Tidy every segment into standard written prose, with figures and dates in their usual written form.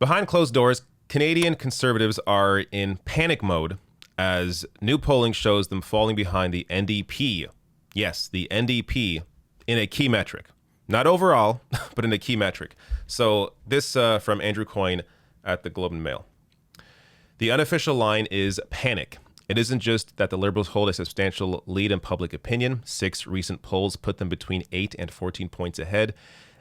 Behind closed doors, Canadian Conservatives are in panic mode as new polling shows them falling behind the NDP. Yes, the NDP in a key metric. Not overall, but in a key metric. So this from Andrew Coyne at the Globe and Mail. The unofficial line is panic. It isn't just that the Liberals hold a substantial lead in public opinion. 6 recent polls put them between 8 and 14 points ahead.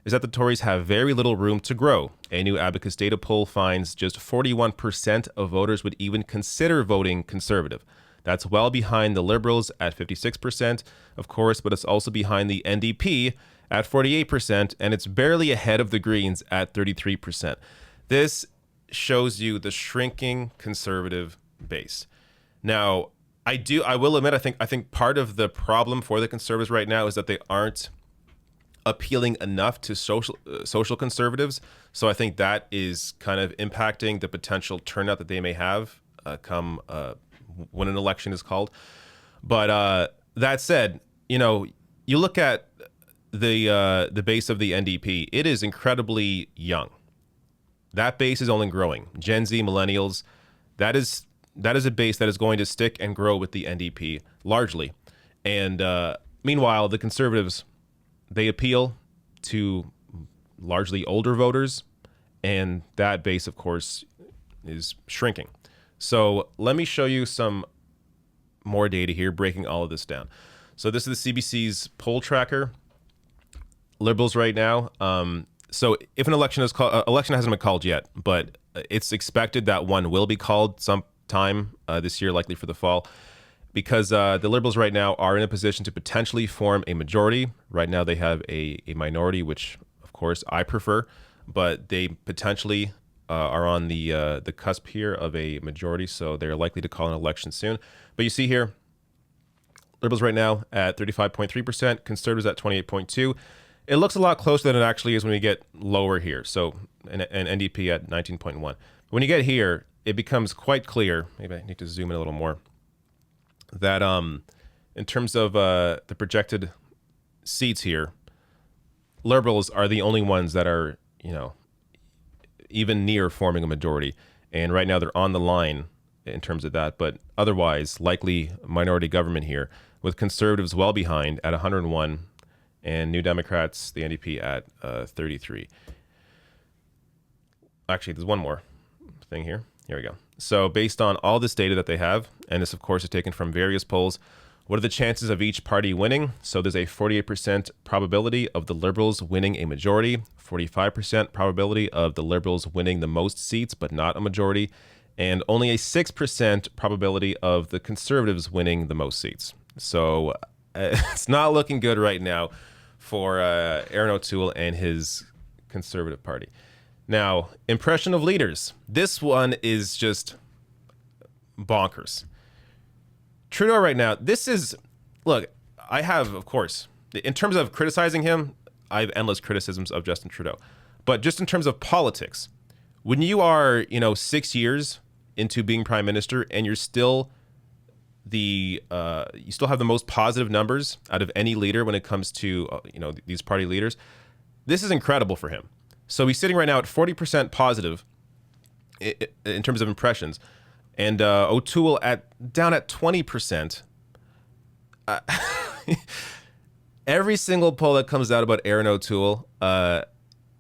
Is that the Tories have very little room to grow. A new Abacus data poll finds just 41% of voters would even consider voting Conservative. That's well behind the Liberals at 56%, of course, but it's also behind the NDP at 48%, and it's barely ahead of the Greens at 33%. This shows you the shrinking Conservative base. Now, I will admit, I think part of the problem for the Conservatives right now is that they aren't appealing enough to social conservatives. So I think that is kind of impacting the potential turnout that they may have come when an election is called. But that said, you look at the base of the NDP. It is incredibly young. That base is only growing. Gen Z, millennials, that is a base that is going to stick and grow with the NDP largely. And meanwhile, the Conservatives, they appeal to largely older voters, and that base, of course, is shrinking. So let me show you some more data here, breaking all of this down. So this is the CBC's poll tracker. Liberals right now. So if an election is called, election hasn't been called yet, but it's expected that one will be called sometime this year, likely for the fall. Because the Liberals right now are in a position to potentially form a majority. Right now they have a minority, which, of course, I prefer. But they potentially are on the cusp here of a majority, so they're likely to call an election soon. But you see here, Liberals right now at 35.3%, Conservatives at 28.2%. It looks a lot closer than it actually is when we get lower here. So an NDP at 19.1%. When you get here, it becomes quite clear. Maybe I need to zoom in a little more. That in terms of the projected seats here, Liberals are the only ones that are, even near forming a majority. And right now they're on the line in terms of that. But otherwise, likely minority government here, with Conservatives well behind at 101 and New Democrats, the NDP, at 33. Actually, there's one more thing here. Here we go. So based on all this data that they have, and this, of course, is taken from various polls, what are the chances of each party winning? So there's a 48% probability of the Liberals winning a majority, 45% probability of the Liberals winning the most seats, but not a majority, and only a 6% probability of the Conservatives winning the most seats. So it's not looking good right now for Aaron O'Toole and his Conservative Party. Now, impression of leaders. This one is just bonkers. Trudeau right now, look, I have, of course, in terms of criticizing him, I have endless criticisms of Justin Trudeau. But just in terms of politics, when you are, 6 years into being prime minister and you're still you still have the most positive numbers out of any leader when it comes to, these party leaders, this is incredible for him. So he's sitting right now at 40% positive in terms of impressions, and O'Toole down at 20%. Every single poll that comes out about Aaron O'Toole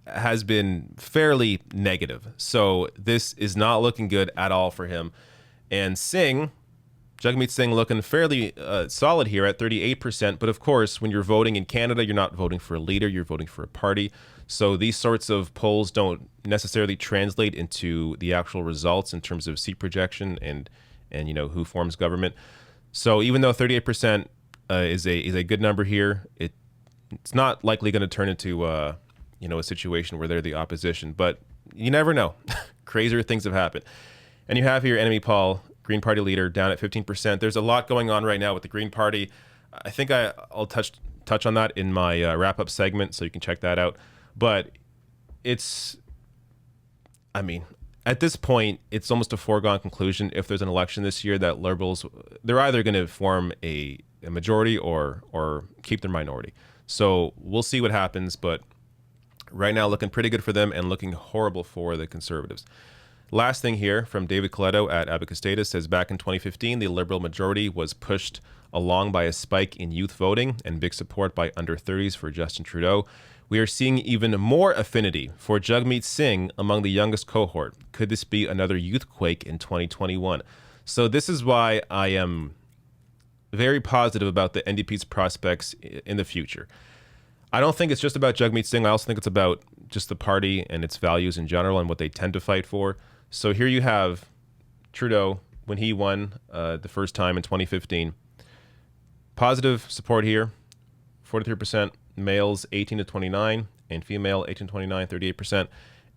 has been fairly negative. So this is not looking good at all for him. And Jagmeet Singh looking fairly solid here at 38%. But of course, when you're voting in Canada, you're not voting for a leader, you're voting for a party. So these sorts of polls don't necessarily translate into the actual results in terms of seat projection and who forms government. So even though 38% is a good number here, it's not likely going to turn into a situation where they're the opposition. But you never know. Crazier things have happened. And you have here Enemy Paul, Green Party leader, down at 15%. There's a lot going on right now with the Green Party. I think I'll touch on that in my wrap-up segment, so you can check that out. But at this point, it's almost a foregone conclusion if there's an election this year that Liberals, they're either going to form a majority or keep their minority. So we'll see what happens. But Right now, looking pretty good for them and looking horrible for the Conservatives. Last thing here from David Coletto at Abacus Data says back in 2015, the Liberal majority was pushed along by a spike in youth voting and big support by under 30s for Justin Trudeau. We are seeing even more affinity for Jagmeet Singh among the youngest cohort. Could this be another youth quake in 2021? So this is why I am very positive about the NDP's prospects in the future. I don't think it's just about Jagmeet Singh. I also think it's about just the party and its values in general and what they tend to fight for. So here you have Trudeau when he won the first time in 2015. Positive support here, 43% males 18 to 29 and female 18 to 29, 38%.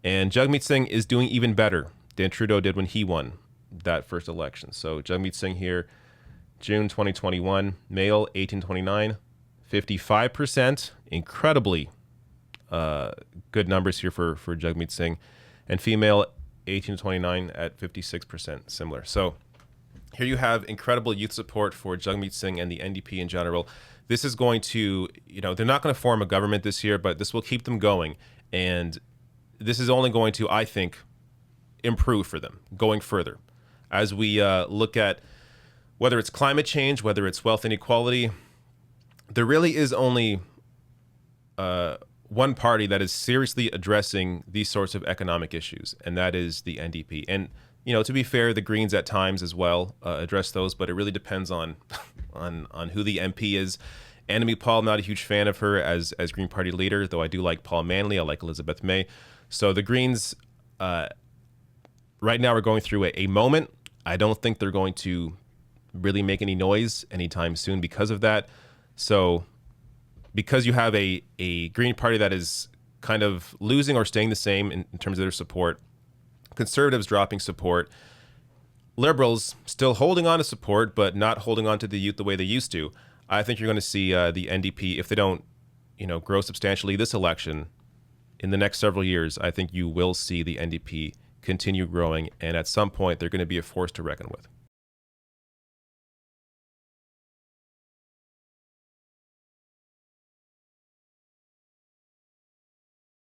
And Jagmeet Singh is doing even better than Trudeau did when he won that first election. So Jagmeet Singh here, June 2021, male 18 to 29, 55%. Incredibly good numbers here for Jagmeet Singh. And female 18 to 29 at 56%, similar. So here you have incredible youth support for Jagmeet Singh and the NDP in general. This is going to, they're not going to form a government this year, but this will keep them going. And this is only going to, I think, improve for them going further. As we look at whether it's climate change, whether it's wealth inequality, there really is only one party that is seriously addressing these sorts of economic issues, and that is the NDP. And, to be fair, the Greens at times as well address those, but it really depends on who the MP is. Annamie Paul, not a huge fan of her as Green Party leader, though I do like Paul Manley. I like Elizabeth May. So the Greens right now are going through a moment. I don't think they're going to really make any noise anytime soon because of that. So because you have a Green Party that is kind of losing or staying the same in terms of their support, Conservatives dropping support, Liberals still holding on to support, but not holding on to the youth the way they used to, I think you're going to see the NDP, if they don't, grow substantially this election, in the next several years, I think you will see the NDP continue growing, and at some point, they're going to be a force to reckon with.